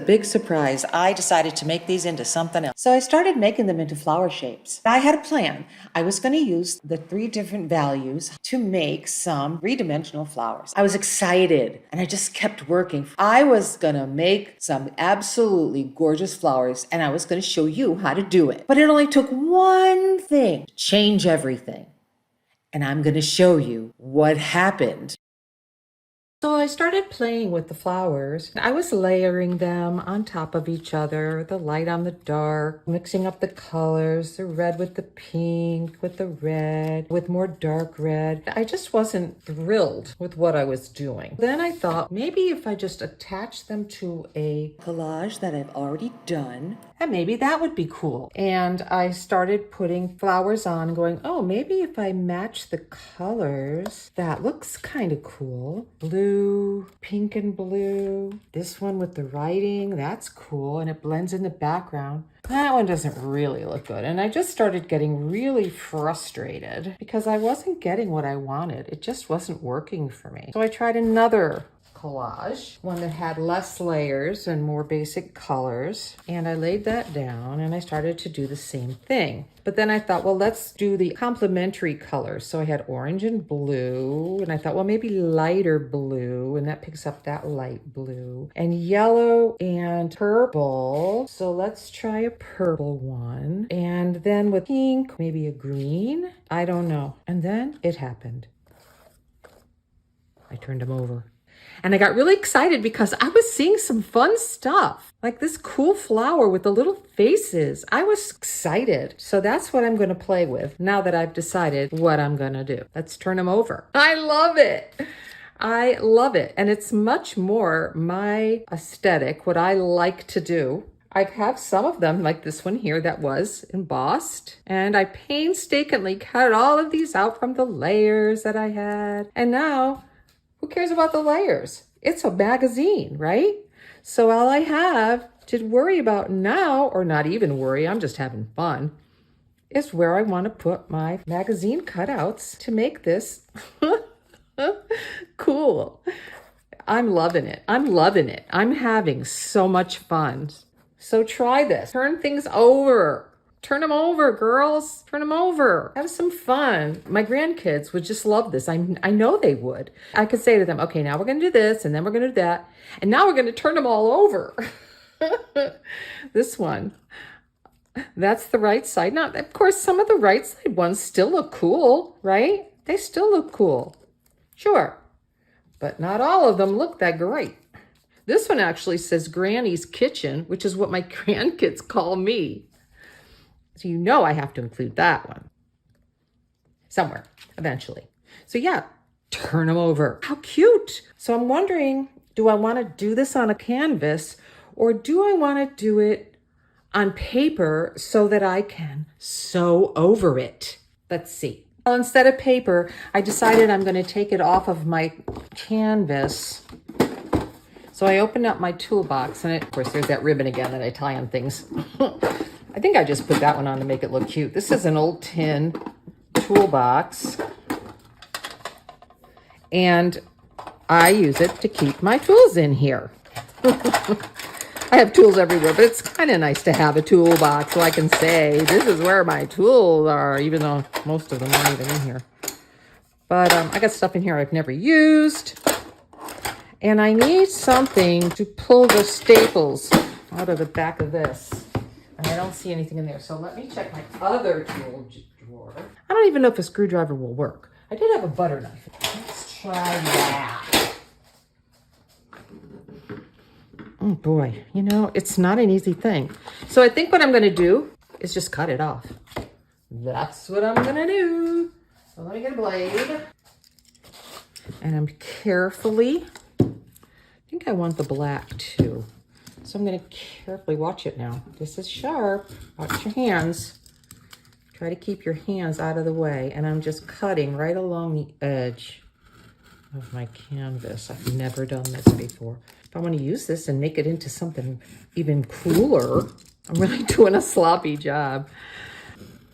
Big surprise, I decided to make these into something else. So I started making them into flower shapes. I had a plan. I was going to use the 3 different values to make some 3-dimensional flowers. I was excited and I just kept working. I was going to make some absolutely gorgeous flowers and I was going to show you how to do it. But it only took one thing to change everything. And I'm going to show you what happened. So I started playing with the flowers. I was layering them on top of each other, the light on the dark, mixing up the colors, the red with the pink, with the red, with more dark red. I just wasn't thrilled with what I was doing. Then I thought maybe if I just attach them to a collage that I've already done, and maybe that would be cool. And I started putting flowers on and going, oh, maybe if I match the colors, that looks kind of cool. Blue, pink and blue. This one with the writing, that's cool. And it blends in the background. That one doesn't really look good. And I just started getting really frustrated because I wasn't getting what I wanted. It just wasn't working for me. So I tried another collage, one that had less layers and more basic colors. And I laid that down and I started to do the same thing. But then I thought, well, let's do the complementary colors. So I had orange and blue, and I thought, well, maybe lighter blue, and that picks up that light blue, and yellow and purple. So let's try a purple one. And then with pink, maybe a green. I don't know. And then it happened. I turned them over. And I got really excited because I was seeing some fun stuff, like this cool flower with the little faces. I was excited. So that's what I'm going to play with now that I've decided what I'm going to do. Let's turn them over. I love it. I love it. And it's much more my aesthetic, what I like to do. I have some of them, like this one here, that was embossed. And I painstakingly cut all of these out from the layers that I had. And now, who cares about the layers? It's a magazine, right? So all I have to worry about now, or not even worry, I'm just having fun, is where I want to put my magazine cutouts to make this cool. I'm loving it. I'm loving it. I'm having so much fun. So try this. Turn things over. Turn them over, girls. Turn them over. Have some fun. My grandkids would just love this. I know they would. I could say to them, okay, now we're going to do this, and then we're going to do that, and now we're going to turn them all over. This one, that's the right side. Now, of course, some of the right side ones still look cool, right? They still look cool. Sure. But not all of them look that great. This one actually says Granny's Kitchen, which is what my grandkids call me. So you know I have to include that one somewhere eventually. So yeah, turn them over. How cute. So I'm wondering, do I want to do this on a canvas or do I want to do it on paper so that I can sew over it? Let's see. Well, instead of paper, I decided I'm going to take it off of my canvas. So I opened up my toolbox and of course there's that ribbon again that I tie on things. I think I just put that one on to make it look cute. This is an old tin toolbox. And I use it to keep my tools in here. I have tools everywhere, but it's kind of nice to have a toolbox so I can say, this is where my tools are, even though most of them aren't even in here. But I got stuff in here I've never used. And I need something to pull the staples out of the back of this. And I don't see anything in there. So let me check my other tool drawer. I don't even know if a screwdriver will work. I did have a butter knife. Let's try that. Oh boy, you know, it's not an easy thing. So I think what I'm gonna do is just cut it off. That's what I'm gonna do. So let me get a blade. And I'm carefully, I think I want the black too. So I'm going to carefully watch it now. This is sharp. Watch your hands. Try to keep your hands out of the way. And I'm just cutting right along the edge of my canvas. I've never done this before. If I want to use this and make it into something even cooler, I'm really doing a sloppy job.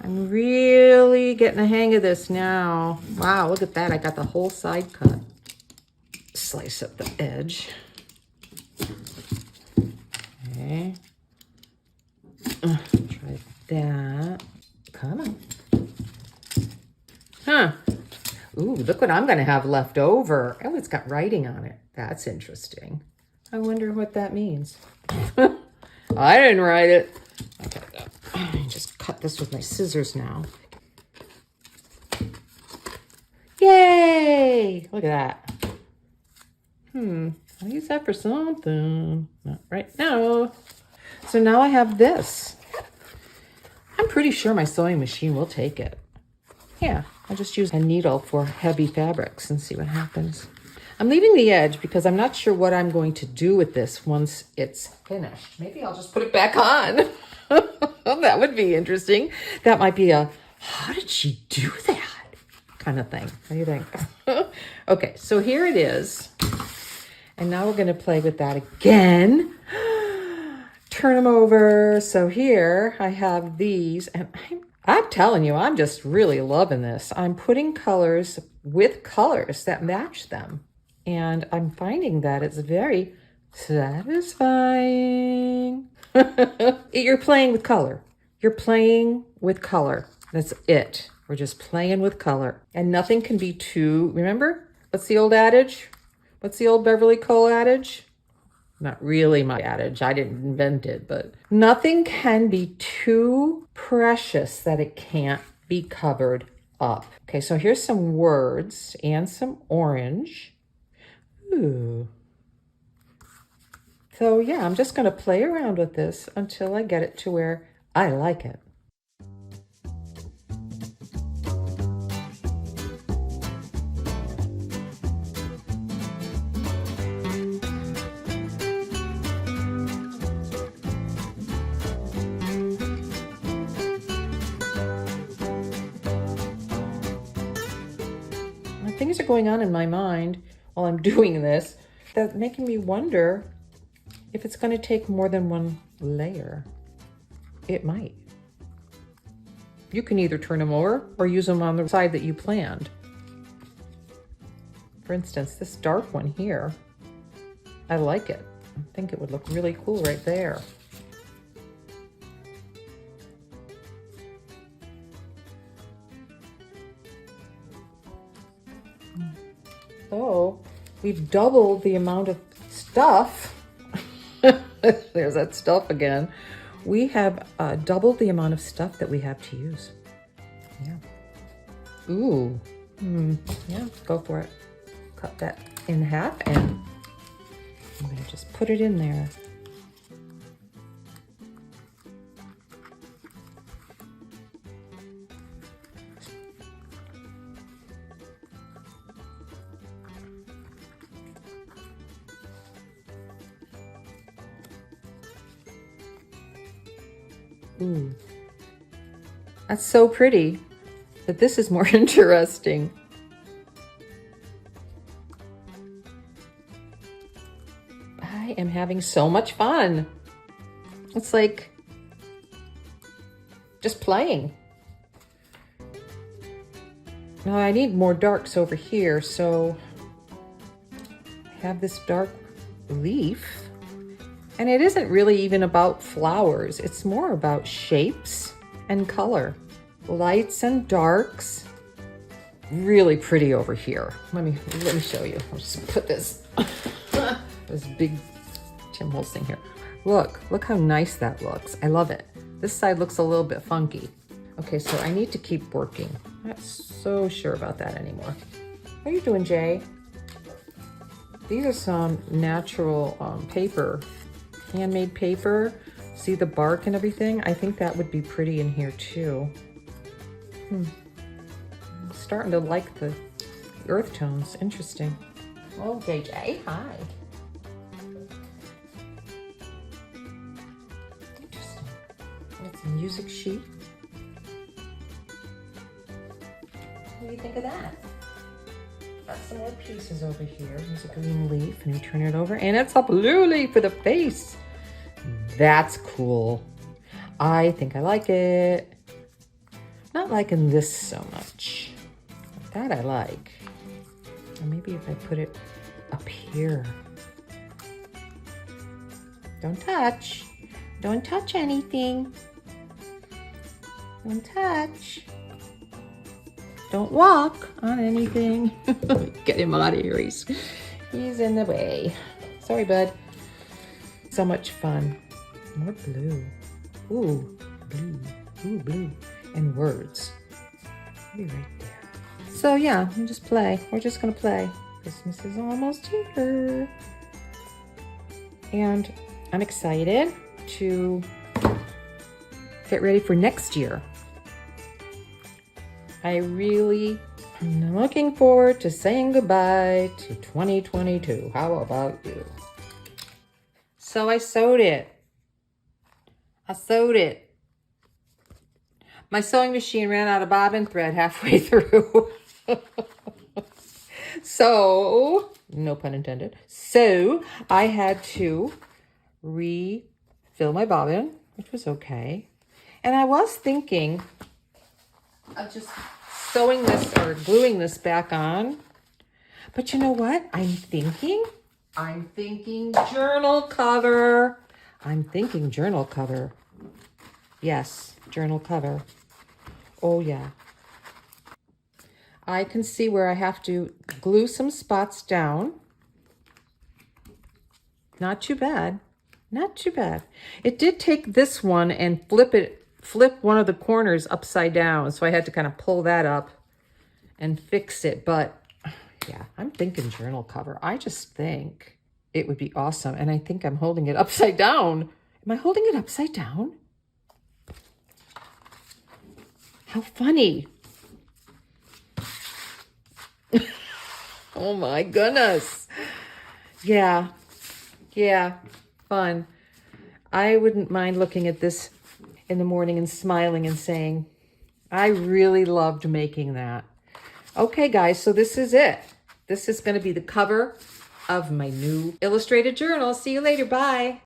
I'm really getting the hang of this now. Wow, look at that. I got the whole side cut. Slice up the edge. Try that. Come on. Huh. Ooh, look what I'm going to have left over. Oh, it's got writing on it. That's interesting. I wonder what that means. I didn't write it. Okay, I just cut this with my scissors now. Yay! Look at that. I'll use that for something. Not right now. So now I have this. I'm pretty sure my sewing machine will take it. Yeah, I'll just use a needle for heavy fabrics and see what happens. I'm leaving the edge because I'm not sure what I'm going to do with this once it's finished. Maybe I'll just put it back on. That would be interesting. That might be a, how did she do that kind of thing. What do you think? Okay, so here it is. And now we're going to play with that again. Turn them over. So here I have these, and I'm telling you, I'm just really loving this. I'm putting colors with colors that match them. And I'm finding that it's very satisfying. You're playing with color. You're playing with color. That's it. We're just playing with color. And nothing can be too, remember? What's the old adage? What's the old Beverly Cole adage? Not really my adage. I didn't invent it, but nothing can be too precious that it can't be covered up. Okay, so here's some words and some orange. Ooh. So yeah, I'm just going to play around with this until I get it to where I like it. Things are going on in my mind while I'm doing this that's making me wonder if it's going to take more than one layer. It might. You can either turn them over or use them on the side that you planned. For instance, this dark one here, I like it. I think it would look really cool right there. So we've doubled the amount of stuff. There's that stuff again. We have doubled the amount of stuff that we have to use. Yeah. Ooh. Yeah, go for it. Cut that in half and I'm going to just put it in there. Ooh, that's so pretty, but this is more interesting. I am having so much fun. It's like just playing. Now I need more darks over here, so I have this dark leaf. And it isn't really even about flowers. It's more about shapes and color. Lights and darks. Really pretty over here. Let me show you. I'll just put this, this big Tim Holtz thing here. Look how nice that looks. I love it. This side looks a little bit funky. Okay, so I need to keep working. I'm not so sure about that anymore. What are you doing, Jay? These are some natural paper. Handmade paper. See the bark and everything? I think that would be pretty in here too. I'm starting to like the earth tones. Interesting. Oh, JJ, hi. Interesting. It's a music sheet. What do you think of that? Got some more pieces over here. Here's a green leaf, and you turn it over, and it's a blue leaf for the face. That's cool. I think I like it. Not liking this so much. That I like. Or maybe if I put it up here. Don't touch. Don't touch anything. Don't touch. Don't walk on anything. Get him out of here. He's in the way. Sorry, bud. So much fun. More blue. Ooh, blue. Ooh, blue. And words. Be right there. So yeah, we'll just play. We're just gonna play. Christmas is almost here. And I'm excited to get ready for next year. I really am looking forward to saying goodbye to 2022. How about you? So I sewed it. My sewing machine ran out of bobbin thread halfway through. So, no pun intended. So I had to refill my bobbin, which was okay. And I was thinking of just sewing this or gluing this back on. But you know what? I'm thinking journal cover. I'm thinking journal cover. Yes, journal cover. Oh yeah. I can see where I have to glue some spots down. Not too bad. Not too bad. It did take this one and flip one of the corners upside down. So I had to kind of pull that up and fix it. But yeah, I'm thinking journal cover. I just think it would be awesome. And I think I'm holding it upside down. Am I holding it upside down? How funny. Oh my goodness. Yeah, fun. I wouldn't mind looking at this in the morning and smiling and saying, I really loved making that. Okay, guys, so this is it. This is going to be the cover of my new illustrated journal. See you later. Bye.